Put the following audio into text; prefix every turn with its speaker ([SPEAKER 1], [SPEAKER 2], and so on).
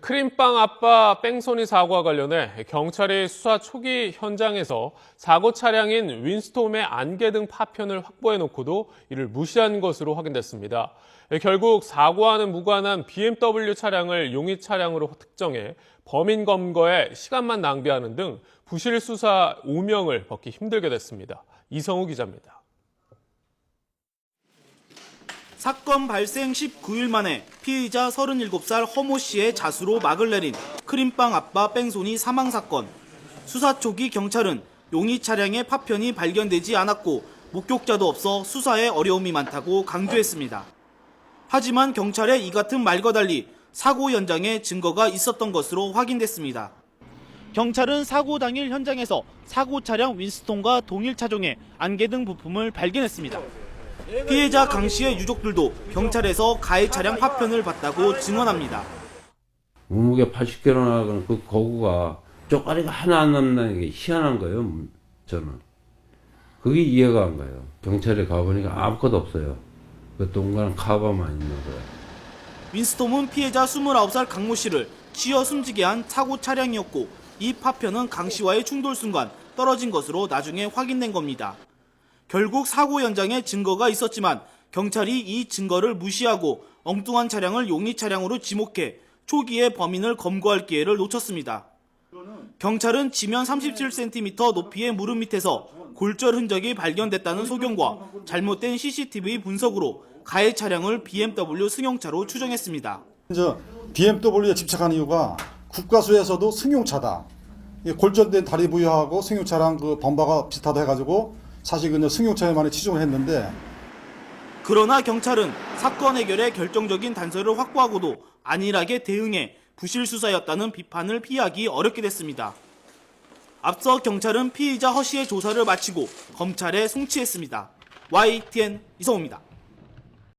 [SPEAKER 1] 크림빵 아빠 뺑소니 사고와 관련해 경찰이 수사 초기 현장에서 사고 차량인 윈스톰의 안개등 파편을 확보해놓고도 이를 무시한 것으로 확인됐습니다. 결국 사고와는 무관한 BMW 차량을 용의 차량으로 특정해 범인 검거에 시간만 낭비하는 등 부실 수사 오명을 벗기 힘들게 됐습니다. 이성우 기자입니다.
[SPEAKER 2] 사건 발생 19일 만에 피의자 37살 허모 씨의 자수로 막을 내린 크림빵 아빠 뺑소니 사망 사건. 수사 초기 경찰은 용의 차량의 파편이 발견되지 않았고 목격자도 없어 수사에 어려움이 많다고 강조했습니다. 하지만 경찰의 이 같은 말과 달리 사고 현장에 증거가 있었던 것으로 확인됐습니다. 경찰은 사고 당일 현장에서 사고 차량 윈스톤과 동일 차종의 안개 등 부품을 발견했습니다. 피해자 강 씨의 유족들도 경찰에서 가해 차량 파편을 봤다고 증언합니다.
[SPEAKER 3] 몸무게 80kg 나가는 그 거구가 쪽가리가 하나 안 남는 게 희한한 거예요, 저는. 그게 이해가 안 가요. 경찰에 가보니까 아무것도 없어요. 그 동그란 카바만 있는 거예요.
[SPEAKER 2] 윈스톰은 피해자 29살 강모 씨를 치여 숨지게 한 사고 차량이었고 이 파편은 강 씨와의 충돌 순간 떨어진 것으로 나중에 확인된 겁니다. 결국 사고 현장에 증거가 있었지만 경찰이 이 증거를 무시하고 엉뚱한 차량을 용의 차량으로 지목해 초기에 범인을 검거할 기회를 놓쳤습니다. 경찰은 지면 37cm 높이의 무릎 밑에서 골절 흔적이 발견됐다는 소견과 잘못된 CCTV 분석으로 가해 차량을 BMW 승용차로 추정했습니다.
[SPEAKER 4] BMW에 집착한 이유가 국가수에서도 승용차다. 골절된 다리 부여하고 승용차랑 그 범바가 비슷하다 해가지고 사실 그냥 승용차에만 치중을 했는데,
[SPEAKER 2] 그러나 경찰은 사건 해결에 결정적인 단서를 확보하고도 안일하게 대응해 부실 수사였다는 비판을 피하기 어렵게 됐습니다. 앞서 경찰은 피의자 허 씨의 조사를 마치고 검찰에 송치했습니다. YTN 이성우입니다.